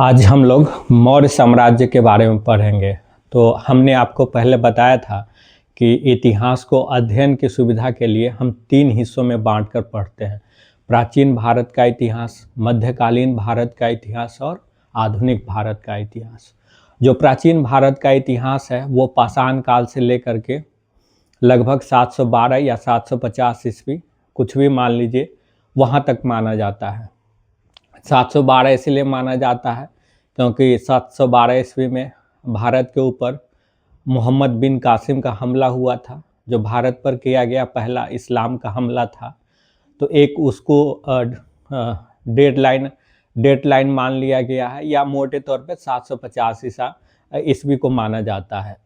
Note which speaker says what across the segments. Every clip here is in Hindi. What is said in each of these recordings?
Speaker 1: आज हम लोग मौर्य साम्राज्य के बारे में पढ़ेंगे। तो हमने आपको पहले बताया था कि इतिहास को अध्ययन की सुविधा के लिए हम 3 हिस्सों में बांटकर पढ़ते हैं। प्राचीन भारत का इतिहास, मध्यकालीन भारत का इतिहास और आधुनिक भारत का इतिहास। जो प्राचीन भारत का इतिहास है वो पाषाण काल से लेकर के लगभग 712 या 750 ईस्वी, कुछ भी मान लीजिए, वहाँ तक माना जाता है। 712 इसलिए माना जाता है क्योंकि 712 ईस्वी में भारत के ऊपर मोहम्मद बिन कासिम का हमला हुआ था, जो भारत पर किया गया पहला इस्लाम का हमला था। तो एक उसको डेडलाइन मान लिया गया है, या मोटे तौर पे 750 ईस्वी को माना जाता है।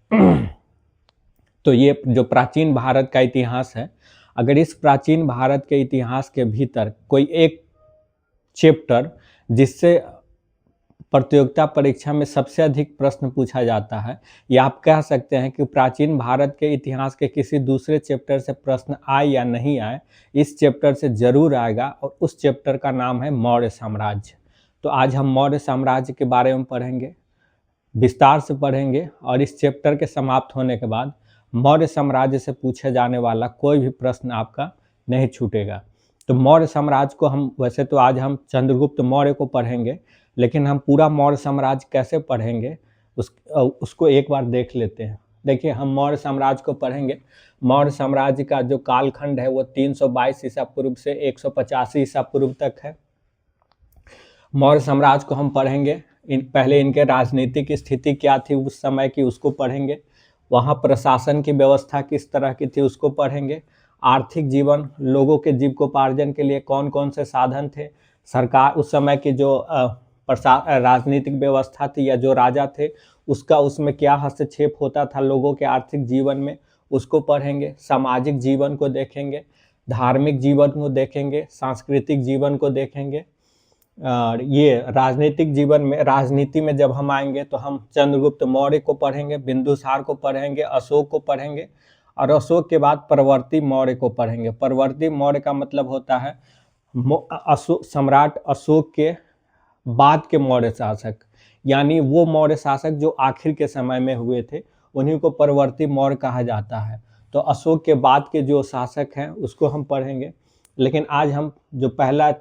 Speaker 1: तो ये जो प्राचीन भारत का इतिहास है, अगर इस प्राचीन भारत के इतिहास के भीतर कोई एक चैप्टर जिससे प्रतियोगिता परीक्षा में सबसे अधिक प्रश्न पूछा जाता है, या आप कह सकते हैं कि प्राचीन भारत के इतिहास के किसी दूसरे चैप्टर से प्रश्न आए या नहीं आए, इस चैप्टर से जरूर आएगा, और उस चैप्टर का नाम है मौर्य साम्राज्य। तो आज हम मौर्य साम्राज्य के बारे में पढ़ेंगे, विस्तार से पढ़ेंगे, और इस चैप्टर के समाप्त होने के बाद मौर्य साम्राज्य से पूछा जाने वाला कोई भी प्रश्न आपका नहीं छूटेगा। तो मौर्य साम्राज्य को हम, वैसे तो आज हम चंद्रगुप्त मौर्य को पढ़ेंगे, लेकिन हम पूरा मौर्य साम्राज्य कैसे पढ़ेंगे उसको एक बार देख लेते हैं। देखिए, हम मौर्य साम्राज्य को पढ़ेंगे। मौर्य साम्राज्य का जो कालखंड है वो 322 ईसा पूर्व से 185 ईसा पूर्व तक है। मौर्य साम्राज्य को हम पढ़ेंगे। पहले इनके राजनीतिक स्थिति क्या थी उस समय की, उसको पढ़ेंगे। वहाँ प्रशासन की व्यवस्था किस तरह की थी, उसको पढ़ेंगे। आर्थिक जीवन, लोगों के जीविकोपार्जन के लिए कौन कौन से साधन थे, सरकार उस समय की जो राजनीतिक व्यवस्था थी या जो राजा थे उसका उसमें क्या हस्तक्षेप होता था लोगों के आर्थिक जीवन में, उसको पढ़ेंगे। सामाजिक जीवन को देखेंगे, धार्मिक जीवन को देखेंगे, सांस्कृतिक जीवन को देखेंगे। और ये राजनीतिक जीवन में, राजनीति में जब हम आएंगे तो हम चंद्रगुप्त मौर्य को पढ़ेंगे, बिंदुसार को पढ़ेंगे, अशोक को पढ़ेंगे, और अशोक के बाद परवर्ती मौर्य को पढ़ेंगे। परवर्ती मौर्य का मतलब होता है सम्राट अशोक के बाद के मौर्य शासक, यानी वो मौर्य शासक जो आखिर के समय में हुए थे, उन्हीं को परवर्ती मौर्य कहा जाता है। तो अशोक के बाद के जो शासक हैं उसको हम पढ़ेंगे। लेकिन आज हम जो पहला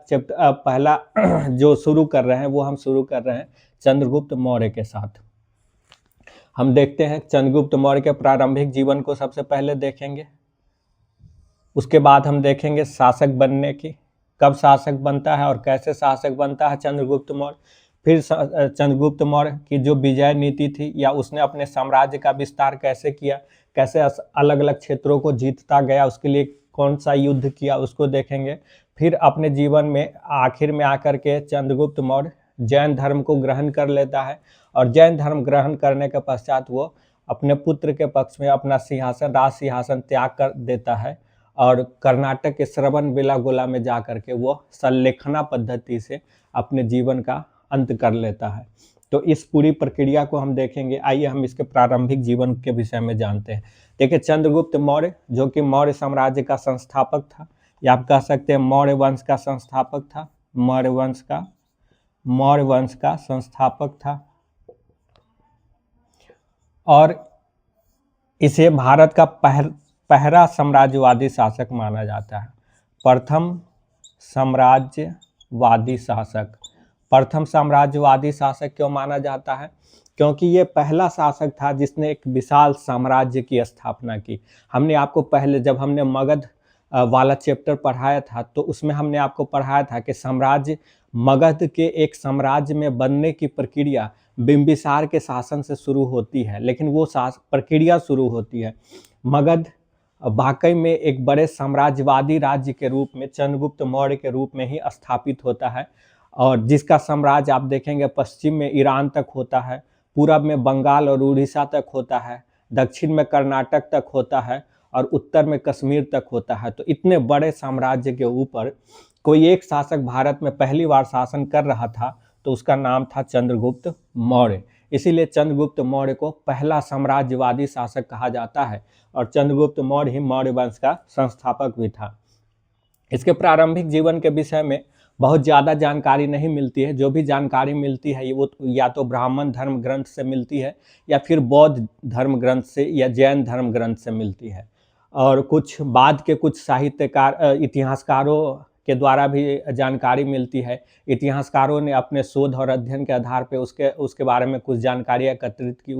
Speaker 1: जो शुरू कर रहे हैं वो हम शुरू कर रहे हैं चंद्रगुप्त मौर्य के साथ। हम देखते हैं चंद्रगुप्त मौर्य के प्रारंभिक जीवन को सबसे पहले देखेंगे। उसके बाद हम देखेंगे शासक बनने की, कब शासक बनता है और कैसे शासक बनता है चंद्रगुप्त मौर्य। फिर चंद्रगुप्त मौर्य की जो विजय नीति थी, या उसने अपने साम्राज्य का विस्तार कैसे किया, कैसे अलग अलग क्षेत्रों को जीतता गया, उसके लिए कौन सा युद्ध किया, उसको देखेंगे। फिर अपने जीवन में आखिर में आकर के चंद्रगुप्त मौर्य जैन धर्म को ग्रहण कर लेता है, और जैन धर्म ग्रहण करने के पश्चात वो अपने पुत्र के पक्ष में अपना राज सिंहासन त्याग कर देता है, और कर्नाटक के श्रवणबेलागोला में जा करके वो संलेखना पद्धति से अपने जीवन का अंत कर लेता है। तो इस पूरी प्रक्रिया को हम देखेंगे। आइए हम इसके प्रारंभिक जीवन के विषय में जानते हैं। देखिए, चंद्रगुप्त मौर्य जो कि मौर्य साम्राज्य का संस्थापक था, या आप कह सकते हैं मौर्य वंश का संस्थापक था। मौर्य वंश का संस्थापक था, और इसे भारत का पहला साम्राज्यवादी शासक माना जाता है। प्रथम साम्राज्यवादी शासक क्यों माना जाता है? क्योंकि ये पहला शासक था जिसने एक विशाल साम्राज्य की स्थापना की। हमने आपको पहले, जब हमने मगध वाला चैप्टर पढ़ाया था, तो उसमें हमने आपको पढ़ाया था कि मगध के एक साम्राज्य में बनने की प्रक्रिया बिंबिसार के शासन से शुरू होती है, लेकिन वो प्रक्रिया शुरू होती है। मगध वाकई में एक बड़े साम्राज्यवादी राज्य के रूप में, चंद्रगुप्त मौर्य के रूप में ही स्थापित होता है, और जिसका साम्राज्य आप देखेंगे पश्चिम में ईरान तक होता है, पूरब में बंगाल और उड़ीसा तक होता है, दक्षिण में कर्नाटक तक होता है, और उत्तर में कश्मीर तक होता है। तो इतने बड़े साम्राज्य के ऊपर कोई एक शासक भारत में पहली बार शासन कर रहा था, तो उसका नाम था चंद्रगुप्त मौर्य। इसीलिए चंद्रगुप्त मौर्य को पहला साम्राज्यवादी शासक कहा जाता है, और चंद्रगुप्त मौर्य ही मौर्य वंश का संस्थापक भी था। इसके प्रारंभिक जीवन के विषय में बहुत ज़्यादा जानकारी नहीं मिलती है। जो भी जानकारी मिलती है वो या तो ब्राह्मण धर्म ग्रंथ से मिलती है या फिर बौद्ध धर्म ग्रंथ से या जैन धर्म ग्रंथ से मिलती है। और कुछ बाद के कुछ साहित्यकार इतिहासकारों के द्वारा भी जानकारी मिलती है। इतिहासकारों ने अपने शोध और अध्ययन के आधार पे उसके बारे में कुछ जानकारी एकत्रित की,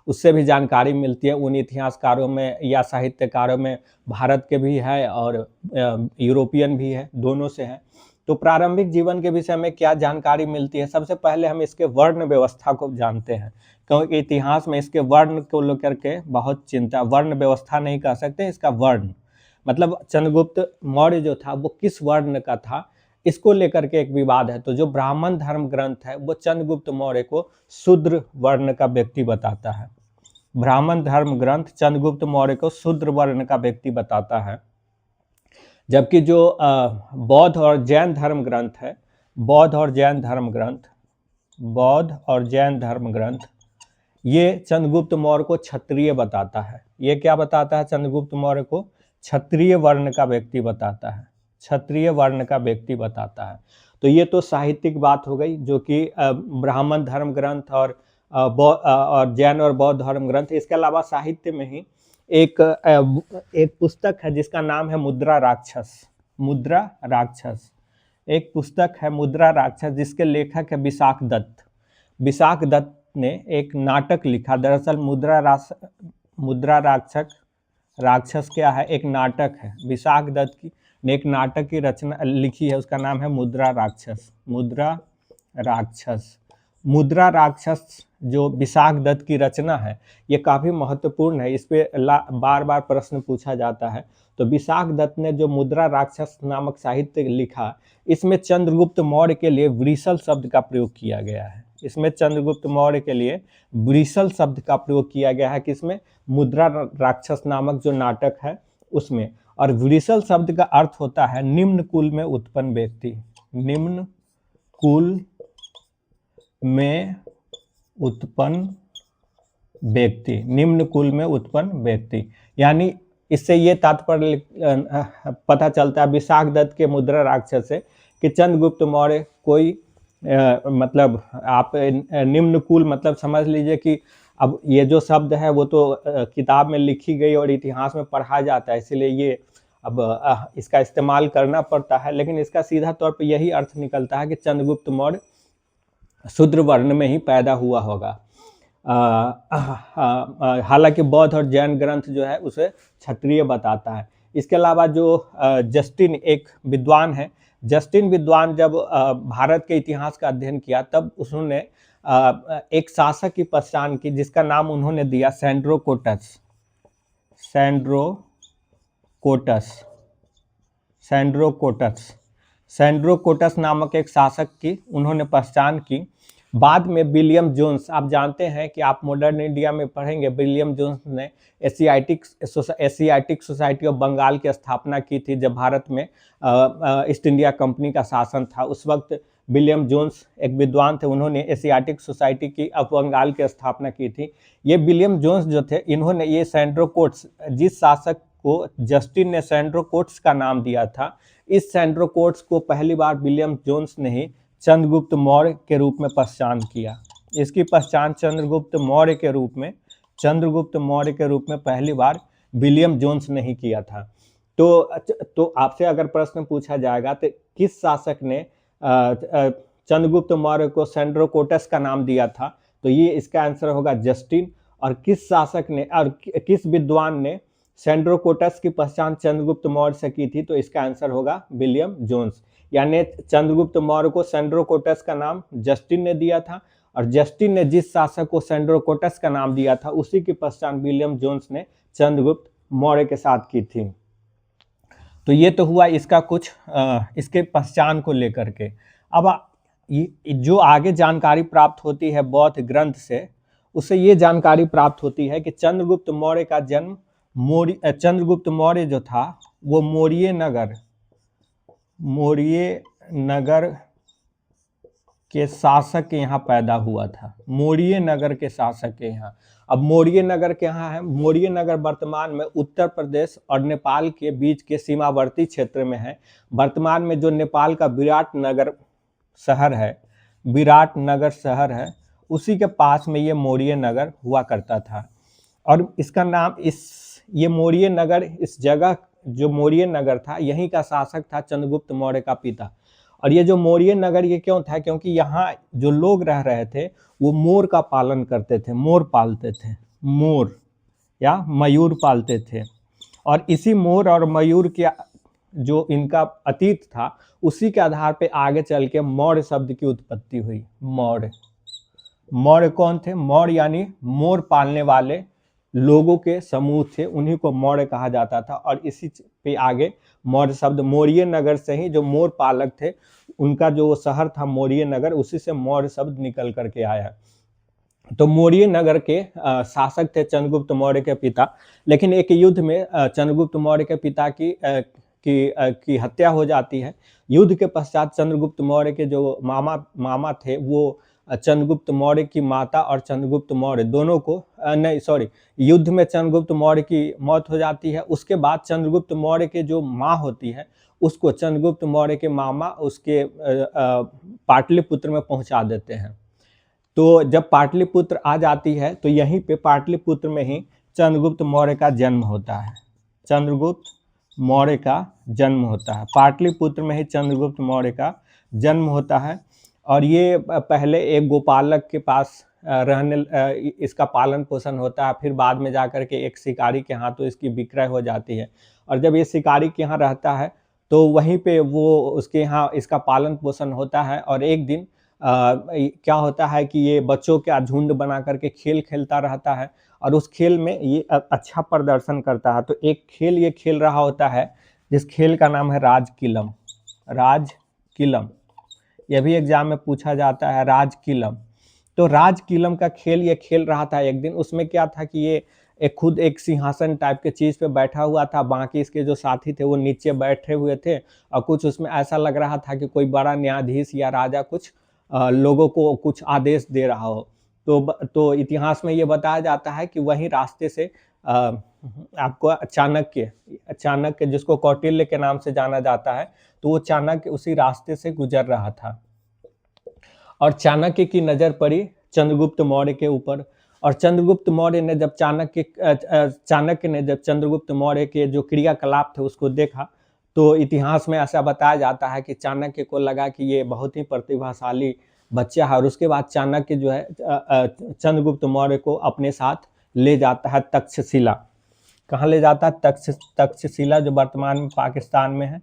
Speaker 1: उससे भी जानकारी मिलती है। उन इतिहासकारों में या साहित्यकारों में भारत के भी है और यूरोपियन भी है, दोनों से है। तो प्रारंभिक जीवन के विषय में क्या जानकारी मिलती है? सबसे पहले हम इसके वर्ण व्यवस्था को जानते हैं, क्योंकि इतिहास में इसके वर्ण को लेकर के बहुत चिंता, वर्ण व्यवस्था नहीं कह सकते, इसका वर्ण मतलब चंद्रगुप्त मौर्य जो था वो किस वर्ण का था, इसको लेकर के एक विवाद है। तो जो ब्राह्मण धर्म ग्रंथ है वो चंद्रगुप्त मौर्य को शूद्र वर्ण का व्यक्ति बताता है। ब्राह्मण धर्म ग्रंथ चंद्रगुप्त मौर्य को शूद्र वर्ण का व्यक्ति बताता है। जबकि जो बौद्ध और जैन धर्म ग्रंथ है, बौद्ध और जैन धर्म ग्रंथ ये चंद्रगुप्त मौर्य को क्षत्रिय बताता है। ये क्या बताता है? चंद्रगुप्त मौर्य को क्षत्रिय वर्ण का व्यक्ति बताता है, क्षत्रिय वर्ण का व्यक्ति बताता है। तो ये तो साहित्यिक बात हो गई, जो कि ब्राह्मण धर्म ग्रंथ और जैन और बौद्ध धर्म ग्रंथ। इसके अलावा साहित्य में ही एक पुस्तक है जिसका नाम है मुद्रा राक्षस। मुद्रा राक्षस एक पुस्तक है, मुद्रा राक्षस, जिसके लेखक है विशाख दत्त। विशाख दत्त ने एक नाटक लिखा। दरअसल मुद्रा राक्षस क्या है? एक नाटक है। विशाख दत्त की ने एक नाटक की रचना लिखी है, उसका नाम है मुद्रा राक्षस। मुद्रा राक्षस जो विशाख दत्त की रचना है ये काफ़ी महत्वपूर्ण है, इस पे बार बार प्रश्न पूछा जाता है। तो विशाख दत्त ने जो मुद्रा राक्षस नामक साहित्य लिखा, इसमें चंद्रगुप्त मौर्य के लिए वृषल शब्द का प्रयोग किया गया है। इसमें चंद्रगुप्त मौर्य के लिए वृषल शब्द का प्रयोग किया गया है, किसमें? मुद्रा राक्षस नामक जो नाटक है उसमें। और वृषल शब्द का अर्थ होता है निम्न कुल में उत्पन्न व्यक्ति। निम्न कुल में उत्पन्न व्यक्ति, यानी इससे ये तात्पर्य पता चलता है विशाख दत्त के मुद्रा राक्षस से कि चंद्रगुप्त मौर्य कोई मतलब आप निम्न कुल मतलब समझ लीजिए कि अब ये जो शब्द है वो तो किताब में लिखी गई और इतिहास में पढ़ा जाता है, इसलिए ये अब इसका इस्तेमाल करना पड़ता है। लेकिन इसका सीधा तौर पे यही अर्थ निकलता है कि चंद्रगुप्त मौर्य शूद्र वर्ण में ही पैदा हुआ होगा। हालांकि बौद्ध और जैन ग्रंथ जो है उसे क्षत्रिय बताता है। इसके अलावा जो जस्टिन एक विद्वान है, जस्टिन विद्वान जब भारत के इतिहास का अध्ययन किया तब उन्होंने एक शासक की पहचान की जिसका नाम उन्होंने दिया सैंड्रोकोटस। सैंड्रोकोटस नामक एक शासक की उन्होंने पहचान की। बाद में विलियम जोन्स, आप जानते हैं कि आप मॉडर्न इंडिया में पढ़ेंगे, विलियम जोन्स ने एशियाटिक सोसाइटी ऑफ बंगाल की स्थापना की थी जब भारत में ईस्ट इंडिया कंपनी का शासन था। उस वक्त विलियम जोन्स एक विद्वान थे, उन्होंने एशियाटिक सोसाइटी की ऑफ बंगाल की स्थापना की थी। ये विलियम जोन्स जो थे, इन्होंने ये सैंड्रोकोट्स, जिस शासक को जस्टिन ने सैंड्रोकोट्स का नाम दिया था, इस सैंड्रोकोट्स को पहली बार विलियम जोन्स ने ही चंद्रगुप्त मौर्य के रूप में पहचान किया। इसकी पहचान चंद्रगुप्त मौर्य के रूप में पहली बार विलियम जोन्स ने ही किया था। तो आपसे अगर प्रश्न पूछा जाएगा तो किस शासक ने चंद्रगुप्त मौर्य को सैंड्रोकोटस का नाम दिया था, तो ये इसका आंसर होगा जस्टिन। और किस शासक ने और किस विद्वान ने सैंड्रोकोटस की पहचान चंद्रगुप्त मौर्य से की थी, तो इसका आंसर होगा विलियम जोन्स। यानी चंद्रगुप्त मौर्य को सैंड्रोकोटस का नाम जस्टिन ने दिया था और जस्टिन ने जिस शासक को सैंड्रोकोटस का नाम दिया था उसी की पहचान विलियम जोन्स ने चंद्रगुप्त मौर्य के साथ की थी। तो ये तो हुआ इसका कुछ इसके पहचान को लेकर के। अब जो आगे जानकारी प्राप्त होती है बौद्ध ग्रंथ से, उससे ये जानकारी प्राप्त होती है कि चंद्रगुप्त मौर्य का जन्म चंद्रगुप्त मौर्य जो था वो मौर्य नगर के शासक के यहाँ पैदा हुआ था, मौर्य नगर के शासक के यहाँ। अब मौर्य नगर के यहाँ है, मौर्य नगर वर्तमान में उत्तर प्रदेश और नेपाल के बीच के सीमावर्ती क्षेत्र में है। वर्तमान में जो नेपाल का विराट नगर शहर है, उसी के पास में ये मौर्य नगर हुआ करता था। और इसका नाम ये मौर्य नगर, इस जगह जो मौर्य नगर था, यहीं का शासक था चंद्रगुप्त मौर्य का पिता। और ये जो मौर्य नगर ये क्यों था, क्योंकि यहाँ जो लोग रह रहे थे वो मोर का पालन करते थे, मोर पालते थे, मोर या मयूर पालते थे। और इसी मोर और मयूर के जो इनका अतीत था, उसी के आधार पे आगे चल के मौर्य शब्द की उत्पत्ति हुई। मौर्य कौन थे? मौर्य यानी मोर पालने वाले लोगों के समूह थे, उन्हीं को मौर्य कहा जाता था। और इसी पे आगे मौर्य शब्द, मौर्य नगर से ही जो मोर पालक थे उनका जो शहर था मौर्य नगर, उसी से मौर्य शब्द निकल करके आया। तो मौर्य नगर के शासक थे चंद्रगुप्त मौर्य के पिता। लेकिन एक युद्ध में चंद्रगुप्त मौर्य के पिता की हत्या हो जाती है। युद्ध के पश्चात चंद्रगुप्त मौर्य के जो मामा थे वो चंद्रगुप्त मौर्य की माता और चंद्रगुप्त मौर्य दोनों को युद्ध में चंद्रगुप्त मौर्य की मौत हो जाती है। उसके बाद चंद्रगुप्त मौर्य के जो माँ होती है उसको चंद्रगुप्त मौर्य के मामा उसके पाटलिपुत्र में पहुंचा देते हैं। तो जब पाटलिपुत्र आ जाती है तो यहीं पे पाटलिपुत्र में ही चंद्रगुप्त मौर्य का जन्म होता है। चंद्रगुप्त मौर्य का जन्म होता है, पाटलिपुत्र में ही चंद्रगुप्त मौर्य का जन्म होता है। और ये पहले एक गोपालक के पास इसका पालन पोषण होता है, फिर बाद में जाकर के एक शिकारी के हाथों इसकी विक्रय हो जाती है। और जब ये शिकारी के यहाँ रहता है तो वहीं पे वो उसके यहाँ इसका पालन पोषण होता है। और एक दिन क्या होता है कि ये बच्चों का झुंड बना करके खेल खेलता रहता है और उस खेल में ये अच्छा प्रदर्शन करता है। तो एक खेल ये खेल रहा होता है जिस खेल का नाम है राजकिलम। राजकिलम यह भी एग्जाम में पूछा जाता है, राजकिलम। तो राजकिलम का खेल ये खेल रहा था एक दिन। उसमें क्या था कि ये खुद एक सिंहासन टाइप के चीज़ पे बैठा हुआ था, बाकी इसके जो साथी थे वो नीचे बैठे हुए थे। और कुछ उसमें ऐसा लग रहा था कि कोई बड़ा न्यायाधीश या राजा कुछ लोगों को कुछ आदेश दे रहा हो। तो इतिहास में ये बताया जाता है कि वही रास्ते से आपको चाणक्य जिसको कौटिल्य के नाम से जाना जाता है, तो वो चाणक्य उसी रास्ते से गुजर रहा था और चाणक्य की नज़र पड़ी चंद्रगुप्त मौर्य के ऊपर। और चंद्रगुप्त मौर्य ने जब चाणक्य ने जब चंद्रगुप्त मौर्य के जो क्रियाकलाप थे उसको देखा, तो इतिहास में ऐसा बताया जाता है कि चाणक्य को लगा कि ये बहुत ही प्रतिभाशाली बच्चा है। और उसके बाद चाणक्य जो है चंद्रगुप्त मौर्य को अपने साथ ले जाता है तक्षशिला। कहाँ ले जाता है? तक्षशिला, जो वर्तमान में पाकिस्तान में है,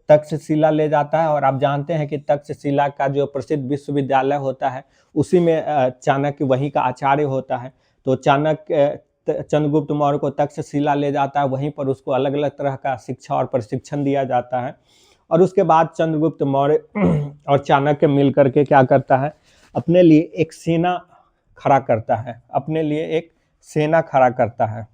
Speaker 1: तक्षशिला ले जाता है। और आप जानते हैं कि तक्षशिला का जो प्रसिद्ध विश्वविद्यालय होता है उसी में चाणक्य वहीं का आचार्य होता है। तो चाणक्य चंद्रगुप्त मौर्य को तक्षशिला ले जाता है, वहीं पर उसको अलग अलग तरह का शिक्षा और प्रशिक्षण दिया जाता है। और उसके बाद चंद्रगुप्त मौर्य और चाणक्य मिल करके क्या करता है, अपने लिए एक सेना खड़ा करता है, अपने लिए एक सेना खड़ा करता है,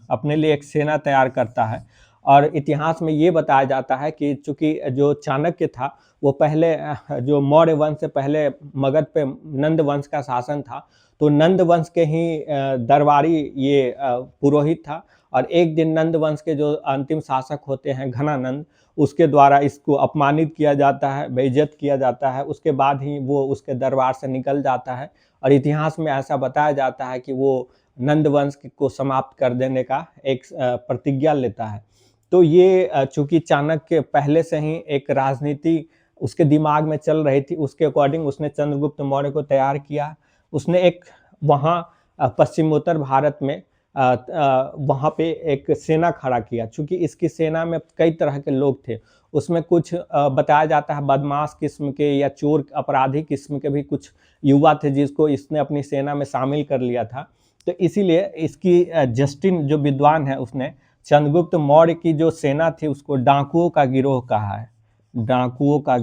Speaker 1: अपने लिए एक सेना तैयार करता है। और इतिहास में ये बताया जाता है कि चूंकि जो चाणक्य था वो पहले जो मौर्य वंश से पहले मगध पे नंद वंश का शासन था, तो नंद वंश के ही दरबारी ये पुरोहित था। और एक दिन नंद वंश के जो अंतिम शासक होते हैं घनानंद, उसके द्वारा इसको अपमानित किया जाता है, बेइज्जत किया जाता है। उसके बाद ही वो उसके दरबार से निकल जाता है। और इतिहास में ऐसा बताया जाता है कि वो नंद वंश को समाप्त कर देने का एक प्रतिज्ञा लेता है। तो ये चूंकि चाणक्य पहले से ही एक राजनीति उसके दिमाग में चल रही थी, उसके अकॉर्डिंग उसने चंद्रगुप्त मौर्य को तैयार किया। उसने एक वहाँ पश्चिमोत्तर भारत में वहाँ पे एक सेना खड़ा किया। चूंकि इसकी सेना में कई तरह के लोग थे, उसमें कुछ बताया जाता है बदमाश किस्म के या चोर अपराधी किस्म के भी कुछ युवा थे जिसको इसने अपनी सेना में शामिल कर लिया था। तो इसीलिए इसकी जस्टिन जो विद्वान है उसने चंद्रगुप्त मौर्य की जो सेना थी उसको डाकुओं का गिरोह कहा है। डाकुओं का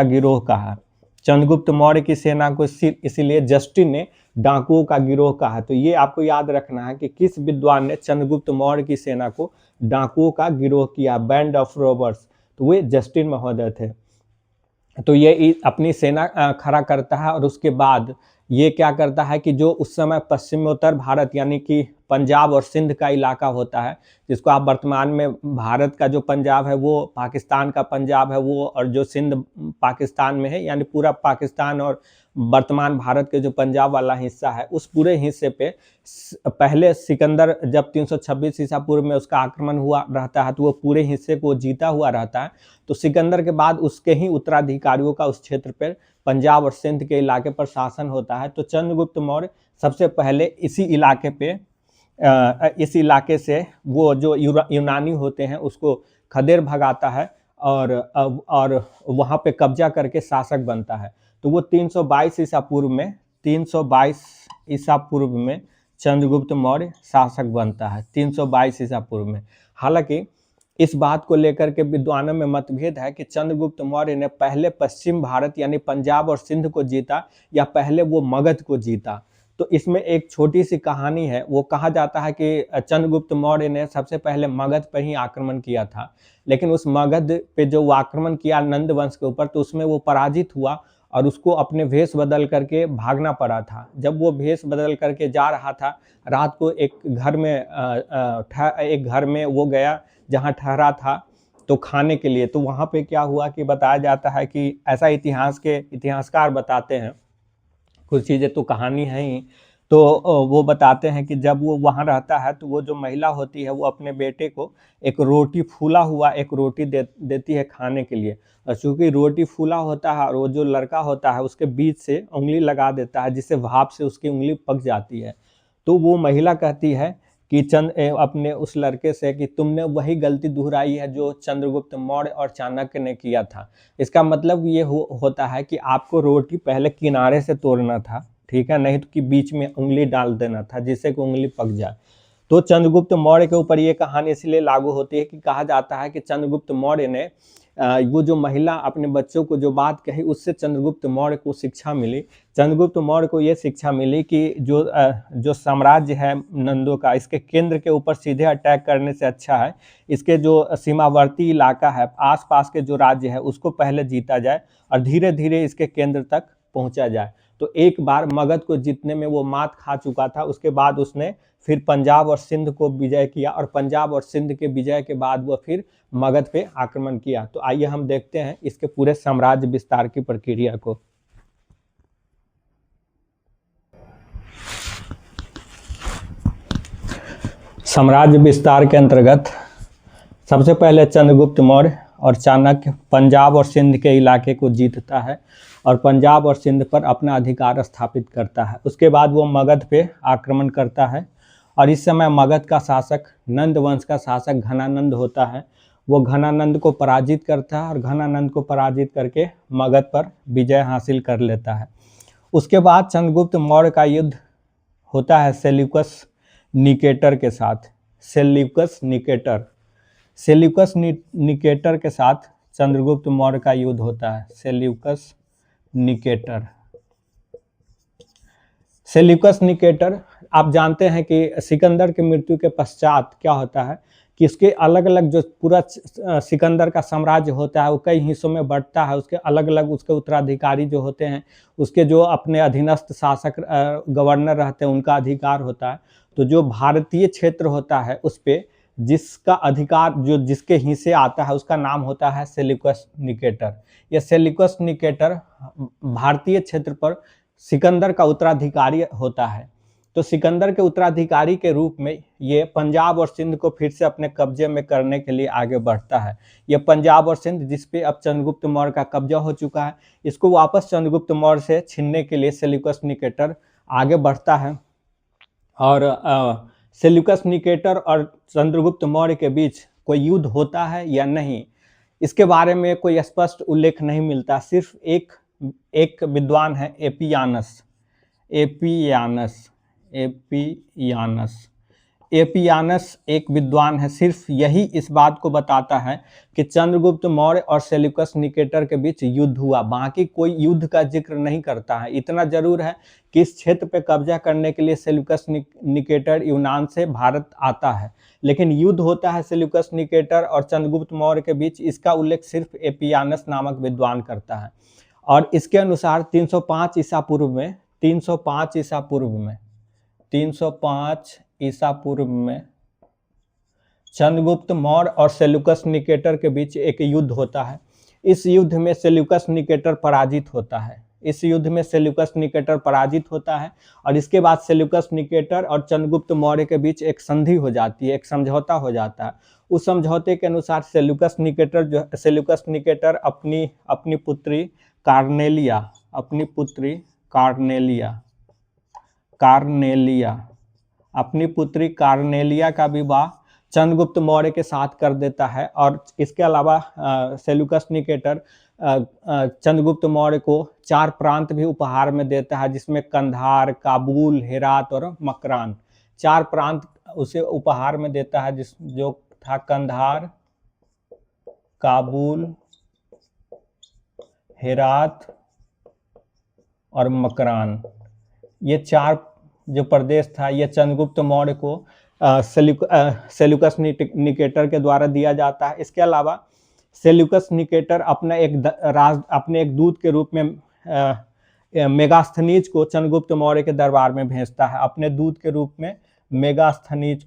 Speaker 1: गिरोह कहा। चंद्रगुप्त मौर्य की सेना को इसीलिए जस्टिन ने डाकुओं का गिरोह कहा। तो ये आपको याद रखना है कि किस विद्वान ने चंद्रगुप्त मौर्य की सेना को डाकुओं का गिरोह किया, बैंड ऑफ रॉबर्स, तो वे जस्टिन महोदय थे। तो ये अपनी सेना खड़ा करता है और उसके बाद ये क्या करता है कि जो उस समय पश्चिमोत्तर भारत यानी कि पंजाब और सिंध का इलाका होता है, जिसको आप वर्तमान में भारत का जो पंजाब है वो पाकिस्तान का पंजाब है वो, और जो सिंध पाकिस्तान में है यानी पूरा पाकिस्तान और वर्तमान भारत के जो पंजाब वाला हिस्सा है उस पूरे हिस्से पे पहले सिकंदर जब 326 ईसा पूर्व में उसका आक्रमण हुआ रहता है तो वो पूरे हिस्से को जीता हुआ रहता है। तो सिकंदर के बाद उसके ही उत्तराधिकारियों का उस क्षेत्र पर पंजाब और सिंध के इलाके पर शासन होता है। तो चंद्रगुप्त मौर्य सबसे पहले इसी इलाके पे इस इलाके से वो जो यूनानी होते हैं उसको खदेड़ भगाता है और वहाँ पे कब्जा करके शासक बनता है। तो वो 322 ईसा पूर्व में 322 ईसा पूर्व में चंद्रगुप्त मौर्य शासक बनता है, 322 ईसा पूर्व में। हालांकि इस बात को लेकर के विद्वानों में मतभेद है कि चंद्रगुप्त मौर्य ने पहले पश्चिम भारत यानी पंजाब और सिंध को जीता या पहले वो मगध को जीता। तो इसमें एक छोटी सी कहानी है। वो कहा जाता है कि चंद्रगुप्त मौर्य ने सबसे पहले मगध पर ही आक्रमण किया था, लेकिन उस मगध पे जो वो आक्रमण किया नंद वंश के ऊपर, तो उसमें वो पराजित हुआ और उसको अपने भेष बदल करके भागना पड़ा था। जब वो भेष बदल करके जा रहा था, रात को एक घर में वो गया जहाँ ठहरा था तो खाने के लिए। तो वहाँ पे क्या हुआ कि बताया जाता है कि ऐसा इतिहासकार बताते हैं, कुछ चीज़ें तो कहानी है ही, तो वो बताते हैं कि जब वो वहाँ रहता है तो वो जो महिला होती है वो अपने बेटे को एक रोटी फूला हुआ एक रोटी देती है खाने के लिए। और चूँकि रोटी फूला होता है और वो जो लड़का होता है उसके बीच से उंगली लगा देता है जिससे भाप से उसकी उंगली पक जाती है। तो वो महिला कहती है कि अपने उस लड़के से कि तुमने वही गलती दोहराई है जो चंद्रगुप्त मौर्य और चाणक्य ने किया था। इसका मतलब ये होता है कि आपको रोटी पहले किनारे से तोड़ना था, ठीक है, नहीं तो कि बीच में उंगली डाल देना था जिससे कि उंगली पक जाए। तो चंद्रगुप्त मौर्य के ऊपर ये कहानी इसलिए लागू होती है कि कहा जाता है कि चंद्रगुप्त मौर्य ने वो जो महिला अपने बच्चों को जो बात कही उससे चंद्रगुप्त मौर्य को शिक्षा मिली। चंद्रगुप्त मौर्य को ये शिक्षा मिली कि जो साम्राज्य है नंदों का, इसके केंद्र के ऊपर सीधे अटैक करने से अच्छा है इसके जो सीमावर्ती इलाका है आसपास के जो राज्य है उसको पहले जीता जाए और धीरे धीरे इसके केंद्र तक पहुंचा जाए। तो एक बार मगध को जीतने में वो मात खा चुका था, उसके बाद उसने फिर पंजाब और सिंध को विजय किया और पंजाब और सिंध के विजय के बाद वो फिर मगध पे आक्रमण किया। तो आइए हम देखते हैं इसके पूरे साम्राज्य विस्तार की प्रक्रिया को। साम्राज्य विस्तार के अंतर्गत सबसे पहले चंद्रगुप्त मौर्य और चाणक्य पंजाब और सिंध के इलाके को जीतता है और पंजाब और सिंध पर अपना अधिकार स्थापित करता है। उसके बाद वो मगध पे आक्रमण करता है और इस समय मगध का शासक नंद वंश का शासक घनानंद होता है। वो घनानंद को पराजित करता है और घनानंद को पराजित करके मगध पर विजय हासिल कर लेता है। उसके बाद चंद्रगुप्त मौर्य का युद्ध होता है सेल्यूकस निकेटर के साथ। सेल्यूकस निकेटर के साथ चंद्रगुप्त मौर्य का युद्ध होता है। सेल्यूकस निकेटर आप जानते हैं कि सिकंदर की मृत्यु के पश्चात क्या होता है कि इसके अलग अलग जो पूरा सिकंदर का साम्राज्य होता है वो कई हिस्सों में बढ़ता है। उसके अलग अलग उसके उत्तराधिकारी जो होते हैं उसके जो अपने अधीनस्थ शासक गवर्नर रहते हैं उनका अधिकार होता है। तो जो भारतीय क्षेत्र होता है उस पर जिसका अधिकार जो जिसके हिस्से आता है उसका नाम होता है सेल्यूकस निकेटर। यह सेल्यूकस निकेटर भारतीय क्षेत्र पर सिकंदर का उत्तराधिकारी होता है। तो सिकंदर के उत्तराधिकारी के रूप में ये पंजाब और सिंध को फिर से अपने कब्जे में करने के लिए आगे बढ़ता है। ये पंजाब और सिंध जिस पे अब चंद्रगुप्त मौर्य का कब्जा हो चुका है, इसको वापस चंद्रगुप्त मौर्य से छीनने के लिए सेल्यूकस निकेटर आगे बढ़ता है। और सेल्यूकस निकेटर और चंद्रगुप्त मौर्य के बीच कोई युद्ध होता है या नहीं, इसके बारे में कोई स्पष्ट उल्लेख नहीं मिलता। सिर्फ एक विद्वान है एपियानस एपियानस एक विद्वान है, सिर्फ यही इस बात को बताता है कि चंद्रगुप्त मौर्य और सेल्यूकस निकेटर के बीच युद्ध हुआ, बाकी कोई युद्ध का जिक्र नहीं करता है। इतना जरूर है कि इस क्षेत्र पे कब्जा करने के लिए सेल्यूकस निकेटर यूनान से भारत आता है, लेकिन युद्ध होता है सेल्यूकस निकेटर और चंद्रगुप्त मौर्य के बीच, इसका उल्लेख सिर्फ एपियानस नामक विद्वान करता है। और इसके अनुसार 305 ईसा पूर्व में 305 ईसा पूर्व में 305 ईसा पूर्व में चंद्रगुप्त मौर्य और सेल्यूकस निकेटर के बीच एक युद्ध होता है। इस युद्ध में सेल्यूकस निकेटर पराजित होता है। इस युद्ध में सेल्यूकस निकेटर पराजित होता है और इसके बाद सेल्यूकस निकेटर और चंद्रगुप्त मौर्य के बीच एक संधि हो जाती है, एक समझौता हो जाता है। उस समझौते के अनुसार सेल्यूकस निकेटर अपनी पुत्री कार्नेलिया का विवाह चंद्रगुप्त मौर्य के साथ कर देता है। और इसके अलावा सेल्यूकस निकेटर चंद्रगुप्त मौर्य को 4 प्रांत भी उपहार में देता है, जिसमें कंधार, काबुल, हेरात और मकरान, 4 प्रांत उसे उपहार में देता है, जो था कंधार, काबुल, हेरात और मकरान। ये 4 जो प्रदेश था ये चंद्रगुप्त मौर्य को सेल्यूकस निकेटर के द्वारा दिया जाता है। इसके अलावा सेल्यूकस निकेटर अपने एक दूत के रूप में मेगास्थनीज को चंद्रगुप्त मौर्य के दरबार में भेजता है। अपने दूत के रूप में मेगास्थनीज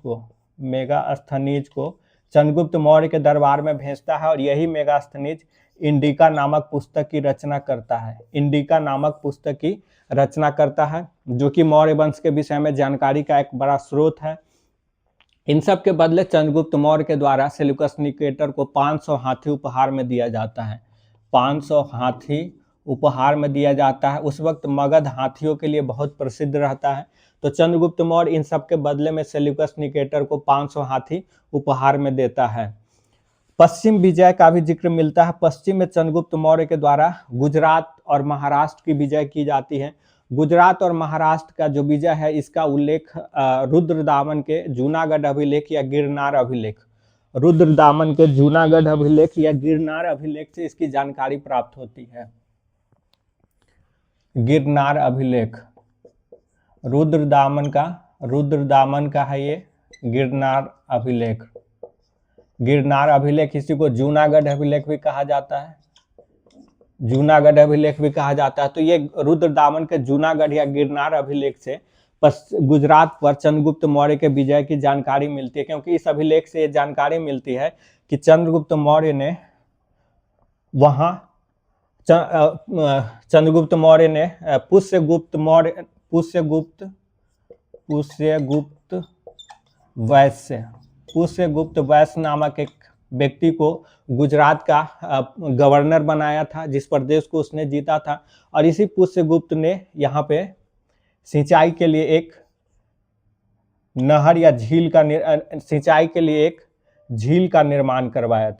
Speaker 1: को चंद्रगुप्त मौर्य के दरबार में भेजता है और यही मेगास्थनीज इंडिका नामक पुस्तक की रचना करता है, जो कि मौर्य वंश के विषय में जानकारी का एक बड़ा स्रोत है। इन सब के बदले चंद्रगुप्त मौर्य के द्वारा सेल्यूकस निकेटर को 500 हाथी उपहार में दिया जाता है। 500 हाथी उपहार में दिया जाता है। उस वक्त मगध हाथियों के लिए बहुत प्रसिद्ध रहता है, तो चंद्रगुप्त मौर्य इन सब के बदले में सेल्यूकस निकेटर को 500 हाथी उपहार में देता है। पश्चिम विजय का भी जिक्र मिलता है। पश्चिम में चंद्रगुप्त मौर्य के द्वारा गुजरात और महाराष्ट्र की विजय की जाती है। गुजरात और महाराष्ट्र का जो विजय है इसका उल्लेख रुद्रदामन के जूनागढ़ अभिलेख या गिरनार अभिलेख से इसकी जानकारी प्राप्त होती है। गिरनार अभिलेख रुद्रदामन का है ये गिरनार अभिलेख। इसी को जूनागढ़ अभिलेख भी कहा जाता है। तो ये रुद्रदामन के जूनागढ़ या गिरनार अभिलेख से गुजरात पर चंद्रगुप्त मौर्य के विजय की जानकारी मिलती है, क्योंकि इस अभिलेख से ये जानकारी मिलती है कि चंद्रगुप्त मौर्य ने पुष्यगुप्त वैश्य नामक एक व्यक्ति को गुजरात का गवर्नर बनाया था, जिस प्रदेश को उसने जीता था। और इसी पुष्यगुप्त ने यहाँ पे सिंचाई के लिए एक नहर या झील का निर्माण करवाया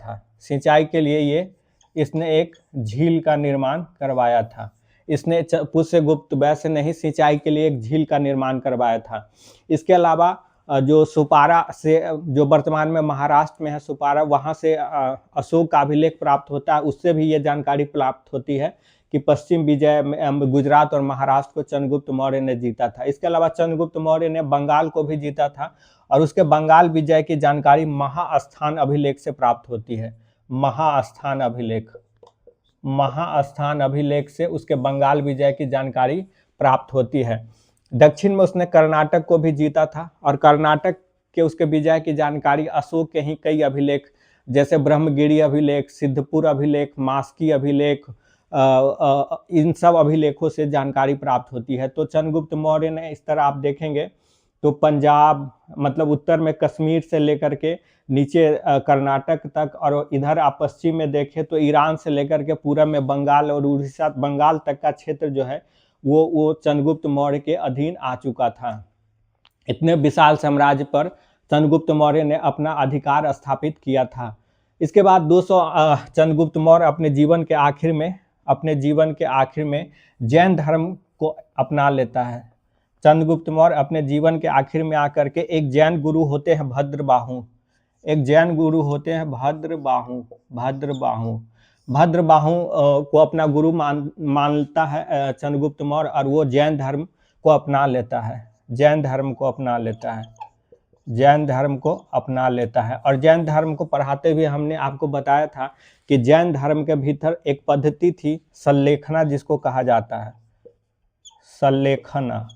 Speaker 1: था। इसने पुष्यगुप्त वैश्य ने ही सिंचाई के लिए एक झील का निर्माण करवाया था। इसके अलावा जो सुपारा से, जो वर्तमान में महाराष्ट्र में है सुपारा, वहाँ से अशोक का अभिलेख प्राप्त होता है। उससे भी ये जानकारी प्राप्त होती है कि पश्चिम विजय में गुजरात और महाराष्ट्र को चंद्रगुप्त मौर्य ने जीता था। इसके अलावा चंद्रगुप्त मौर्य ने बंगाल को भी जीता था और उसके बंगाल विजय की जानकारी महास्थान अभिलेख से प्राप्त होती है। महास्थान अभिलेख से उसके बंगाल विजय की जानकारी प्राप्त होती है। दक्षिण में उसने कर्नाटक को भी जीता था और कर्नाटक के उसके विजय की जानकारी अशोक के ही कई अभिलेख जैसे ब्रह्मगिरी अभिलेख, सिद्धपुर अभिलेख, मास्की अभिलेख, इन सब अभिलेखों से जानकारी प्राप्त होती है। तो चंद्रगुप्त मौर्य ने इस तरह आप देखेंगे तो पंजाब मतलब उत्तर में कश्मीर से लेकर के नीचे कर्नाटक तक, और इधर आप पश्चिम में देखें तो ईरान से लेकर के पूरब में बंगाल और उड़ीसा बंगाल तक का क्षेत्र जो है वो चंद्रगुप्त मौर्य के अधीन आ चुका था। इतने विशाल साम्राज्य पर चंद्रगुप्त मौर्य ने अपना अधिकार स्थापित किया था। इसके बाद चंद्रगुप्त मौर्य अपने जीवन के आखिर में जैन धर्म को अपना लेता है। चंद्रगुप्त मौर्य अपने जीवन के आखिर में आकर के एक जैन गुरु होते हैं भद्रबाहु, एक जैन गुरु होते हैं भद्रबाहु। भद्रबाहु को अपना गुरु मानता है चंद्रगुप्त मौर्य, और वो जैन धर्म को अपना लेता है, जैन धर्म को अपना लेता है, जैन धर्म को अपना लेता है। और जैन धर्म को पढ़ाते हुए हमने आपको बताया था कि जैन धर्म के भीतर एक पद्धति थी सल्लेखना, जिसको कहा जाता है सल्लेखना,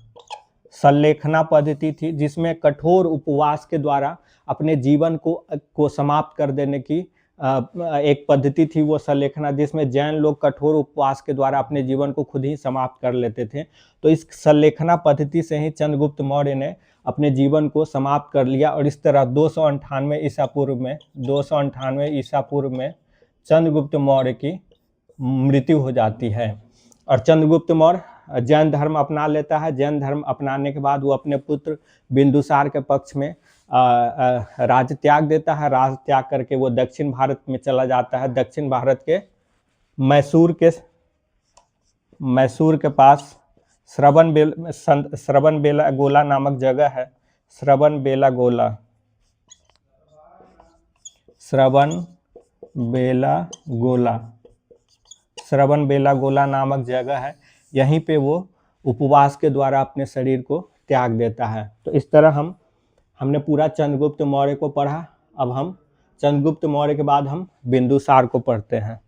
Speaker 1: सल्लेखना पद्धति थी, जिसमें कठोर उपवास के द्वारा अपने जीवन को समाप्त कर देने की एक पद्धति थी वो सल्लेखना, जिसमें जैन लोग कठोर उपवास के द्वारा अपने जीवन को खुद ही समाप्त कर लेते थे। तो इस सल्लेखना पद्धति से ही चंद्रगुप्त मौर्य ने अपने जीवन को समाप्त कर लिया, और इस तरह 298 ईसा पूर्व में चंद्रगुप्त मौर्य की मृत्यु हो जाती है। और चंद्रगुप्त मौर्य जैन धर्म अपना लेता है। जैन धर्म अपनाने के बाद वो अपने पुत्र बिंदुसार के पक्ष में राज त्याग देता है। राज त्याग करके वो दक्षिण भारत में चला जाता है। दक्षिण भारत के मैसूर के पास श्रवण बेलागोला नामक जगह है। श्रवण बेलागोला नामक जगह है। यहीं पे वो उपवास के द्वारा अपने शरीर को त्याग देता है। तो इस तरह हमने पूरा चंद्रगुप्त मौर्य को पढ़ा। अब हम चंद्रगुप्त मौर्य के बाद हम बिंदुसार को पढ़ते हैं।